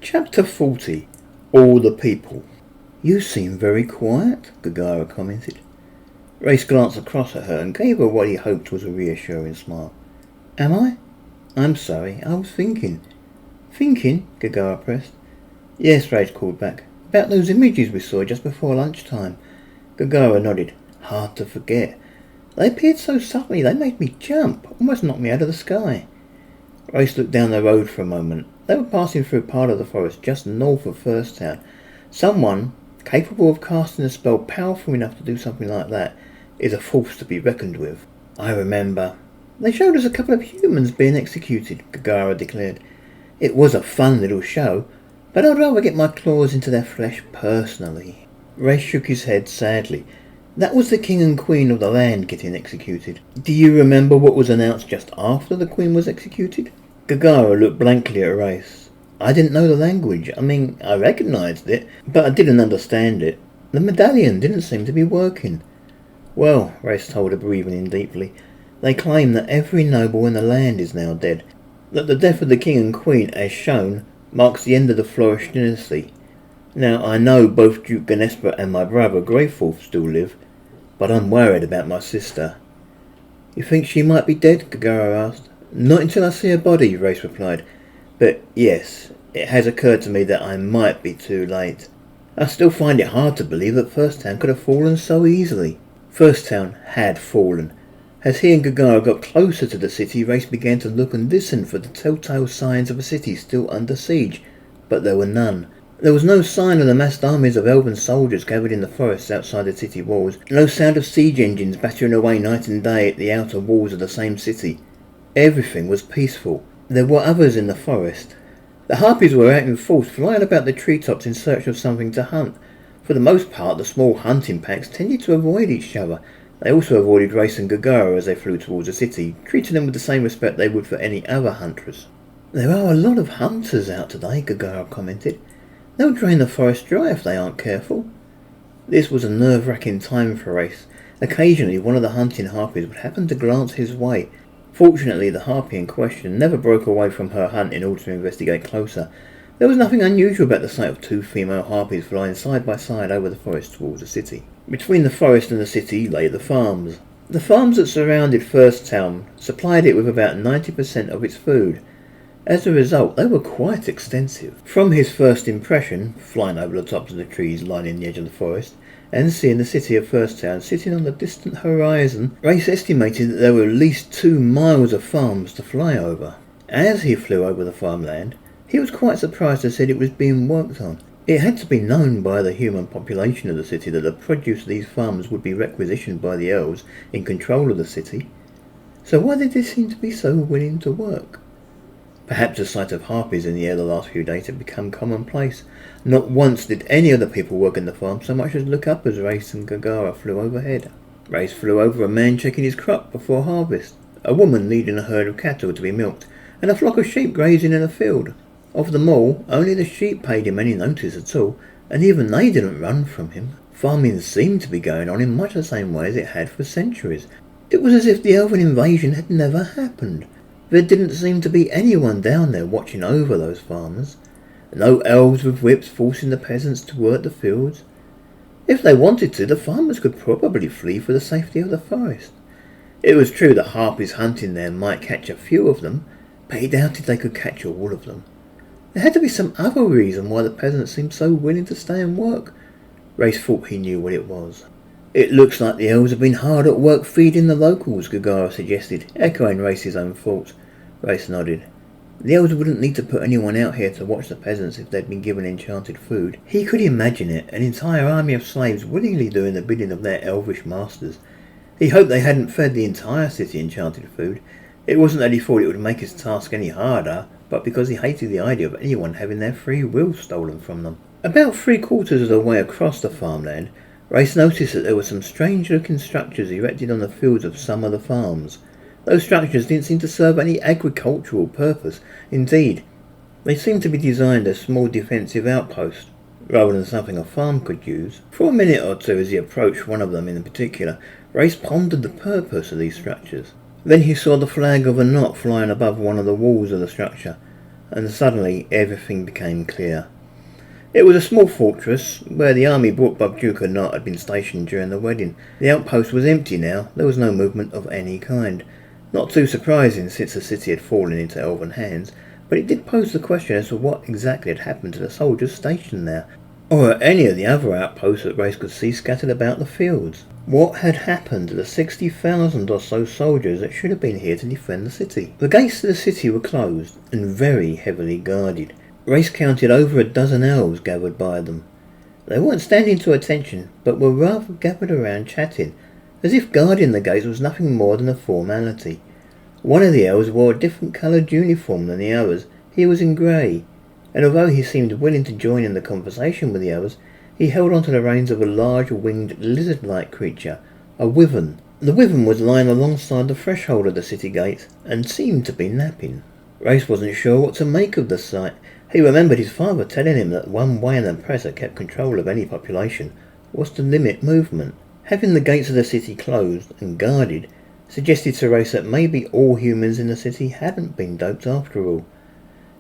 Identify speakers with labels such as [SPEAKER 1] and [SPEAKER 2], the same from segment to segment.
[SPEAKER 1] Chapter 40. All the People. You seem very quiet, Gaggara commented. Reyes glanced across at her and gave her what he hoped was a reassuring smile. Am I? I'm sorry, I was thinking. Thinking? Gaggara pressed. Yes, Reyes called back. About those images we saw just before lunchtime. Gaggara nodded. Hard to forget. They appeared so suddenly they made me jump, almost knocked me out of the sky. Reyes looked down the road for a moment. They were passing through part of the forest just north of First Town. Someone capable of casting a spell powerful enough to do something like that is a force to be reckoned with. I remember. They showed us a couple of humans being executed, Gaggara declared. It was a fun little show, but I'd rather get my claws into their flesh personally. Reyes shook his head sadly. That was the king and queen of the land getting executed. Do you remember what was announced just after the queen was executed? Gaggara looked blankly at Reyes. I didn't know the language. I recognised it, but I didn't understand it. The medallion didn't seem to be working. Well, Reyes told her, breathing in deeply, they claim that every noble in the land is now dead. That the death of the king and queen, as shown, marks the end of the Flourish dynasty. Now, I know both Duke Ganespra and my brother Greyforth still live, but I'm worried about my sister. You think she might be dead? Gaggara asked. Not until I see her body, Reyes replied. But yes, it has occurred to me that I might be too late. I still find it hard to believe that First Town could have fallen so easily. First Town had fallen. As he and Gaggara got closer to the city, Reyes began to look and listen for the telltale signs of a city still under siege, but there were none. There was no sign of the massed armies of elven soldiers gathered in the forests outside the city walls, no sound of siege engines battering away night and day at the outer walls of the same city. Everything was peaceful. There were others in the forest. The harpies were out in force, flying about the treetops in search of something to hunt. For the most part, the small hunting packs tended to avoid each other. They also avoided Reyes and Gaggara as they flew towards the city, treating them with the same respect they would for any other huntress. There are a lot of hunters out today, Gaggara commented. They'll drain the forest dry if they aren't careful. This was a nerve-wracking time for Reyes. Occasionally, one of the hunting harpies would happen to glance his way. Fortunately, the harpy in question never broke away from her hunt in order to investigate closer. There was nothing unusual about the sight of two female harpies flying side by side over the forest towards the city. Between the forest and the city lay the farms. The farms that surrounded First Town supplied it with about 90% of its food. As a result, they were quite extensive. From his first impression, flying over the tops of the trees lining the edge of the forest, and seeing the city of First Town sitting on the distant horizon, Reyes estimated that there were at least 2 miles of farms to fly over. As he flew over the farmland, he was quite surprised to see it was being worked on. It had to be known by the human population of the city that the produce of these farms would be requisitioned by the elves in control of the city. So why did they seem to be so willing to work? Perhaps the sight of harpies in the air the last few days had become commonplace. Not once did any of the people working the farm so much as look up as Reyes and Gaggara flew overhead. Reyes flew over a man checking his crop before harvest, a woman leading a herd of cattle to be milked, and a flock of sheep grazing in a field. Of them all, only the sheep paid him any notice at all, and even they didn't run from him. Farming seemed to be going on in much the same way as it had for centuries. It was as if the elven invasion had never happened. There didn't seem to be anyone down there watching over those farmers. No elves with whips forcing the peasants to work the fields. If they wanted to, the farmers could probably flee for the safety of the forest. It was true that harpies hunting there might catch a few of them, but he doubted they could catch all of them. There had to be some other reason why the peasants seemed so willing to stay and work. Reyes thought he knew what it was. It looks like the elves have been hard at work feeding the locals, Gaggara suggested, echoing Reyes' own thoughts. Reyes nodded. The elves wouldn't need to put anyone out here to watch the peasants if they'd been given enchanted food. He could imagine it, an entire army of slaves willingly doing the bidding of their elvish masters. He hoped they hadn't fed the entire city enchanted food. It wasn't that he thought it would make his task any harder, but because he hated the idea of anyone having their free will stolen from them. About 3/4 of the way across the farmland, Reyes noticed that there were some strange-looking structures erected on the fields of some of the farms. Those structures didn't seem to serve any agricultural purpose. Indeed, they seemed to be designed as small defensive outposts, rather than something a farm could use. For a minute or two as he approached one of them in particular, Reyes pondered the purpose of these structures. Then he saw the flag of a knot flying above one of the walls of the structure. and suddenly everything became clear. It was a small fortress where the army brought by Duke and Knott had been stationed during the wedding. The outpost was empty now. There was no movement of any kind. Not too surprising since the city had fallen into elven hands, but it did pose the question as to what exactly had happened to the soldiers stationed there, or at any of the other outposts that Reyes could see scattered about the fields. What had happened to the 60,000 or so soldiers that should have been here to defend the city? The gates to the city were closed and very heavily guarded. Reyes counted over a dozen elves gathered by them. They weren't standing to attention, but were rather gathered around chatting, as if guarding the gates was nothing more than a formality. One of the elves wore a different coloured uniform than the others. He was in grey, and although he seemed willing to join in the conversation with the others, he held onto the reins of a large winged lizard-like creature, a wyvern. The wyvern was lying alongside the threshold of the city gate, and seemed to be napping. Reyes wasn't sure what to make of the sight. He remembered his father telling him that one way an oppressor kept control of any population was to limit movement. Having the gates of the city closed and guarded suggested to Reyes that maybe all humans in the city hadn't been doped after all.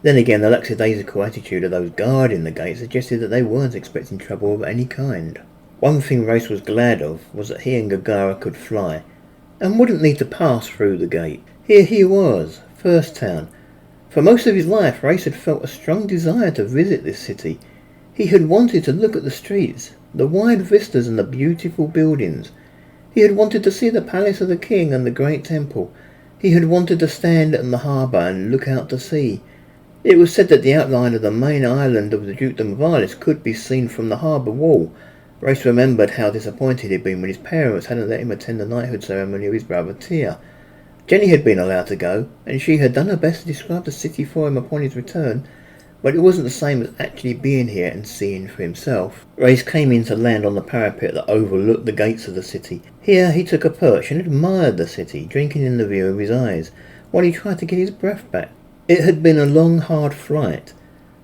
[SPEAKER 1] Then again, the lackadaisical attitude of those guarding the gates suggested that they weren't expecting trouble of any kind. One thing Reyes was glad of was that he and Gaggara could fly, and wouldn't need to pass through the gate. Here he was, First Town. For most of his life, Reyes had felt a strong desire to visit this city. He had wanted to look at the streets, the wide vistas and the beautiful buildings. He had wanted to see the palace of the king and the great temple. He had wanted to stand in the harbour and look out to sea. It was said that the outline of the main island of the Dukedom of Arlis could be seen from the harbour wall. Reyes remembered how disappointed he had been when his parents hadn't let him attend the knighthood ceremony of his brother Tyr. Jenny had been allowed to go, and she had done her best to describe the city for him upon his return, but it wasn't the same as actually being here and seeing for himself. Reyes came in to land on the parapet that overlooked the gates of the city. Here he took a perch and admired the city, drinking in the view of his eyes, while he tried to get his breath back. It had been a long, hard flight,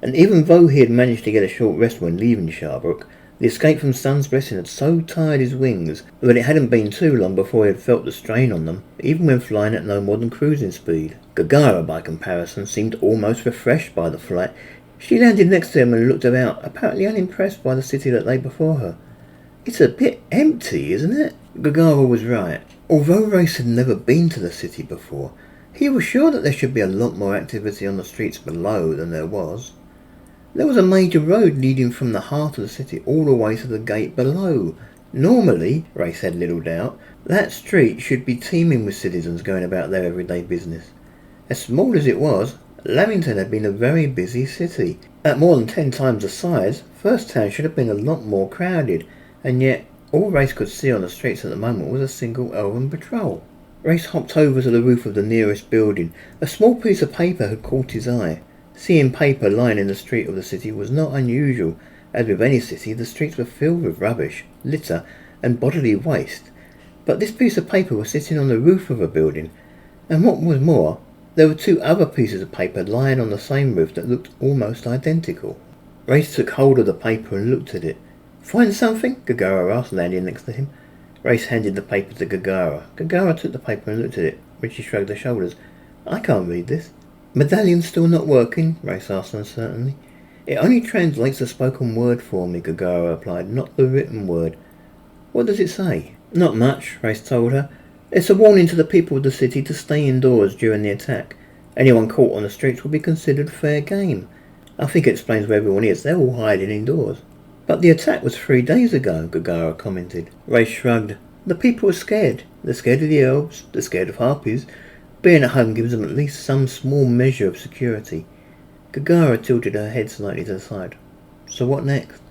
[SPEAKER 1] and even though he had managed to get a short rest when leaving Sharbrook, the escape from Sun's Blessing had so tired his wings that it hadn't been too long before he had felt the strain on them, even when flying at no more than cruising speed. Gaggara, by comparison, seemed almost refreshed by the flight. She landed next to him and looked about, apparently unimpressed by the city that lay before her. "It's a bit empty, isn't it?" Gaggara was right. Although Reyes had never been to the city before, he was sure that there should be a lot more activity on the streets below than there was. There was a major road leading from the heart of the city all the way to the gate below. Normally, Reyes had little doubt, that street should be teeming with citizens going about their everyday business. As small as it was, Lamington had been a very busy city. At more than 10 times the size, First Town should have been a lot more crowded, and yet all Reyes could see on the streets at the moment was a single elven patrol. Reyes hopped over to the roof of the nearest building. A small piece of paper had caught his eye. Seeing paper lying in the street of the city was not unusual. As with any city, the streets were filled with rubbish, litter, and bodily waste. But this piece of paper was sitting on the roof of a building, and what was more, there were 2 other pieces of paper lying on the same roof that looked almost identical. Reyes took hold of the paper and looked at it. "Find something?" Gaggara asked, landing next to him. Reyes handed the paper to Gaggara. Gaggara took the paper and looked at it, when she shrugged her shoulders. "I can't read this." "Medallion's still not working?" Reyes asked uncertainly. "It only translates the spoken word for me," Gaggara replied, "not the written word." "What does it say?" "Not much," Reyes told her. "It's a warning to the people of the city to stay indoors during the attack. Anyone caught on the streets will be considered fair game. I think it explains where everyone is. They're all hiding indoors." "But the attack was 3 days ago," Gaggara commented. Reyes shrugged. "The people are scared. They're scared of the elves. They're scared of harpies. Being at home gives them at least some small measure of security." Gaggara tilted her head slightly to the side. "So what next?"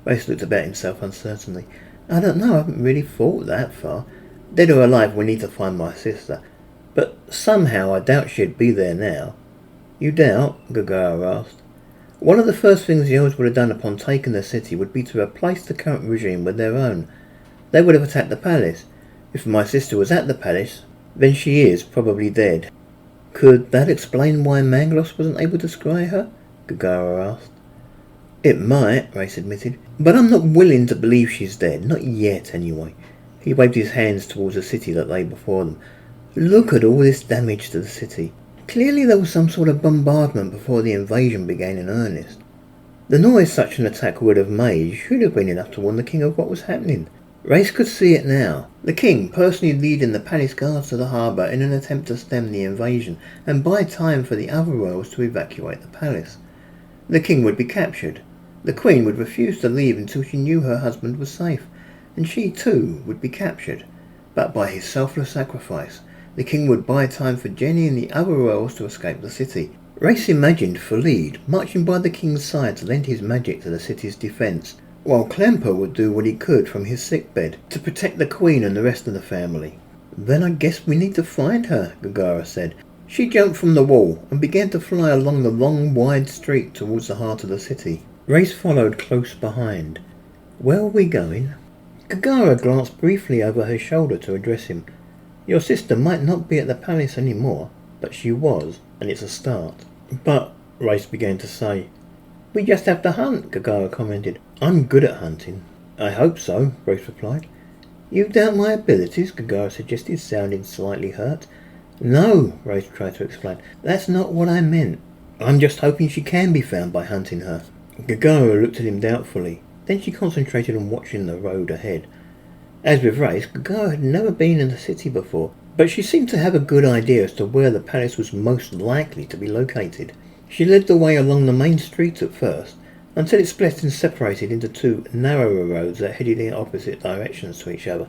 [SPEAKER 1] Reyes looked about himself uncertainly. "I don't know. I haven't really thought that far. Dead or alive, we need to find my sister. But somehow I doubt she'd be there now." "You doubt?" Gaggara asked. "One of the first things the elves would have done upon taking the city would be to replace the current regime with their own. They would have attacked the palace. If my sister was at the palace, then she is probably dead." "Could that explain why Manglos wasn't able to scry her?" Gaggara asked. "It might," Reyes admitted, "but I'm not willing to believe she's dead. Not yet, anyway." He waved his hands towards the city that lay before them. "Look at all this damage to the city. Clearly there was some sort of bombardment before the invasion began in earnest. The noise such an attack would have made should have been enough to warn the king of what was happening. Reyes could see it now. The king personally leading the palace guards to the harbour in an attempt to stem the invasion and buy time for the other royals to evacuate the palace. The king would be captured. The queen would refuse to leave until she knew her husband was safe, and she too would be captured. But by his selfless sacrifice, the king would buy time for Jenny and the other royals to escape the city. Reyes imagined Khalid marching by the king's side to lend his magic to the city's defence, while Klemper would do what he could from his sickbed to protect the queen and the rest of the family. "Then I guess we need to find her," Gaggara said. She jumped from the wall and began to fly along the long, wide street towards the heart of the city. Reyes followed close behind. "Where are we going?" Gaggara glanced briefly over her shoulder to address him. "Your sister might not be at the palace any more, but she was, and it's a start." "But," Reyes began to say. "We just have to hunt," Gaggara commented. "I'm good at hunting." "I hope so," Reyes replied. "You doubt my abilities?" Gaggara suggested, sounding slightly hurt. "No," Reyes tried to explain. "That's not what I meant. I'm just hoping she can be found by hunting her." Gaggara looked at him doubtfully. Then she concentrated on watching the road ahead. As with Reyes, Gaggara had never been in the city before, but she seemed to have a good idea as to where the palace was most likely to be located. She led the way along the main street at first, until it split and separated into two narrower roads that headed in opposite directions to each other.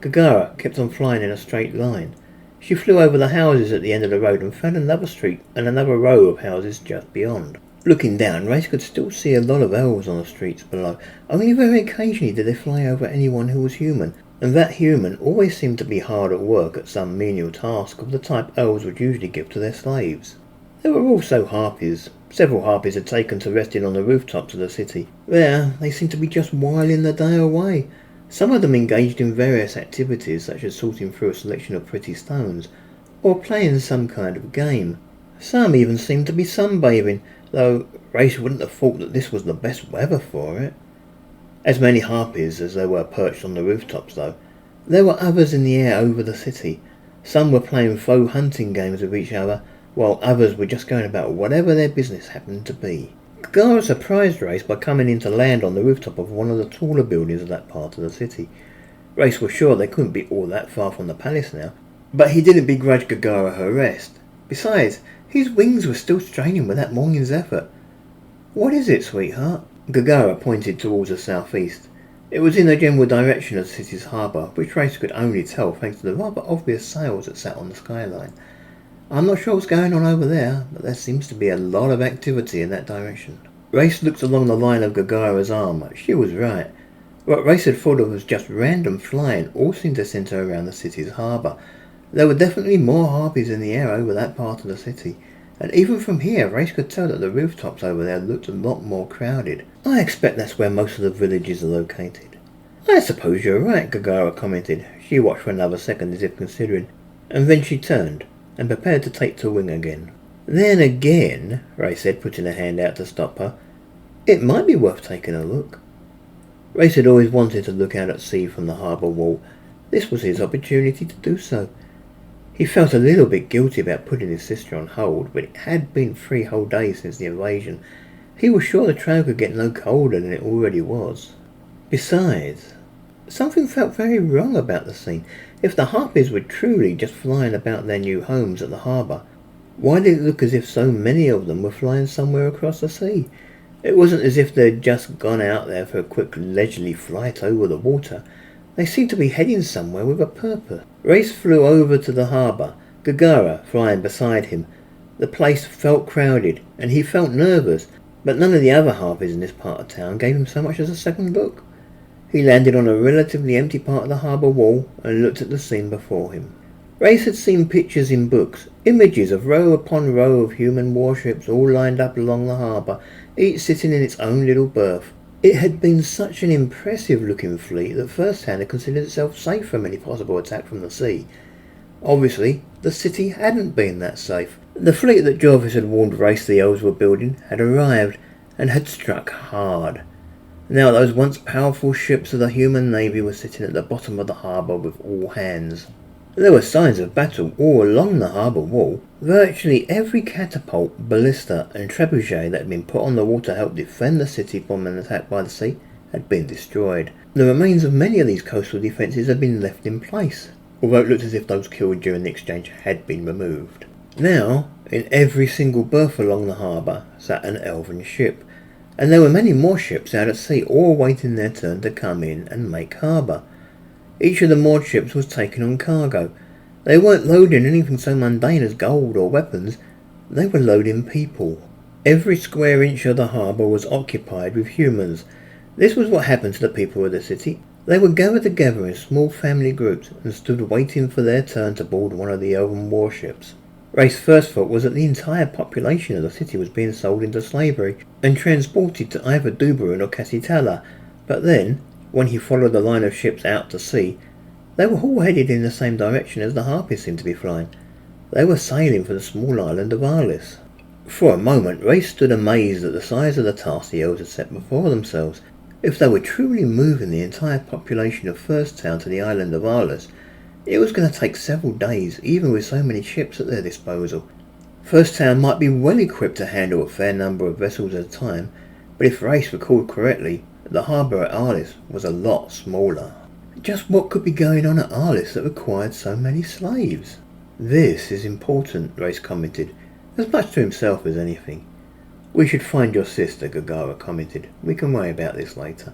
[SPEAKER 1] Gaggara kept on flying in a straight line. She flew over the houses at the end of the road and found another street and another row of houses just beyond. Looking down, Reyes could still see a lot of elves on the streets below. Only very occasionally did they fly over anyone who was human, and that human always seemed to be hard at work at some menial task of the type elves would usually give to their slaves. There were also harpies. Several harpies had taken to resting on the rooftops of the city. There, they seemed to be just whiling the day away. Some of them engaged in various activities such as sorting through a selection of pretty stones, or playing some kind of game. Some even seemed to be sunbathing, though Reyes wouldn't have thought that this was the best weather for it. As many harpies as there were perched on the rooftops, though, there were others in the air over the city. Some were playing faux hunting games with each other, while others were just going about whatever their business happened to be. Gaggara surprised Reyes by coming in to land on the rooftop of one of the taller buildings of that part of the city. Reyes was sure they couldn't be all that far from the palace now, but he didn't begrudge Gaggara her rest. Besides, his wings were still straining with that morning's effort. "What is it, sweetheart?" Gaggara pointed towards the southeast. It was in the general direction of the city's harbour, which Reyes could only tell thanks to the rather obvious sails that sat on the skyline. "I'm not sure what's going on over there, but there seems to be a lot of activity in that direction." Reyes looked along the line of Gaggara's arm. She was right. What Reyes had thought of as just random flying all seemed to centre around the city's harbour. There were definitely more harpies in the air over that part of the city, and even from here Reyes could tell that the rooftops over there looked a lot more crowded. "I expect that's where most of the villages are located." "I suppose you're right," Gaggara commented. She watched for another second as if considering, and then she turned and prepared to take to wing again. "Then again," Reyes said, putting a hand out to stop her, "it might be worth taking a look." Reyes had always wanted to look out at sea from the harbour wall. This was his opportunity to do so. He felt a little bit guilty about putting his sister on hold, but it had been 3 whole days since the invasion. He was sure the trail could get no colder than it already was. Besides, something felt very wrong about the scene. If the harpies were truly just flying about their new homes at the harbour, why did it look as if so many of them were flying somewhere across the sea? It wasn't as if they'd just gone out there for a quick leisurely flight over the water. They seemed to be heading somewhere with a purpose. Reyes flew over to the harbour, Gaggara flying beside him. The place felt crowded, and he felt nervous, but none of the other harpies in this part of town gave him so much as a second look. He landed on a relatively empty part of the harbour wall and looked at the scene before him. Reyes had seen pictures in books, images of row upon row of human warships all lined up along the harbour, each sitting in its own little berth. It had been such an impressive-looking fleet that first-hand had considered itself safe from any possible attack from the sea. Obviously, the city hadn't been that safe. The fleet that Jarvis had warned Reyes the elves were building had arrived, and had struck hard. Now those once powerful ships of the human navy were sitting at the bottom of the harbour with all hands. There were signs of battle all along the harbour wall. Virtually every catapult, ballista and trebuchet that had been put on the wall to help defend the city from an attack by the sea had been destroyed. The remains of many of these coastal defences had been left in place, although it looked as if those killed during the exchange had been removed. Now, in every single berth along the harbour sat an elven ship, and there were many more ships out at sea, all waiting their turn to come in and make harbour. Each of the moored ships was taking on cargo. They weren't loading anything so mundane as gold or weapons, they were loading people. Every square inch of the harbour was occupied with humans. This was what happened to the people of the city. They were gathered together in small family groups and stood waiting for their turn to board one of the elven warships. Reyes' first thought was that the entire population of the city was being sold into slavery and transported to either Dubarun or Casitala, but then, when he followed the line of ships out to sea, they were all headed in the same direction as the harpies seemed to be flying. They were sailing for the small island of Arlis. For a moment, Reyes stood amazed at the size of the task the elves had set before themselves. If they were truly moving the entire population of First Town to the island of Arlis, it was going to take several days, even with so many ships at their disposal. First Town might be well equipped to handle a fair number of vessels at a time, but if Reyes recalled correctly, the harbour at Arlis was a lot smaller. Just what could be going on at Arlis that required so many slaves? This is important, Reyes commented, as much to himself as anything. We should find your sister, Gaggara commented. We can worry about this later.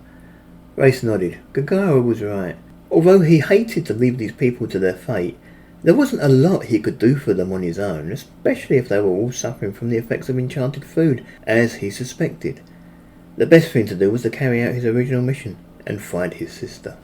[SPEAKER 1] Reyes nodded. Gaggara was right. Although he hated to leave these people to their fate, there wasn't a lot he could do for them on his own, especially if they were all suffering from the effects of enchanted food, as he suspected. The best thing to do was to carry out his original mission and find his sister.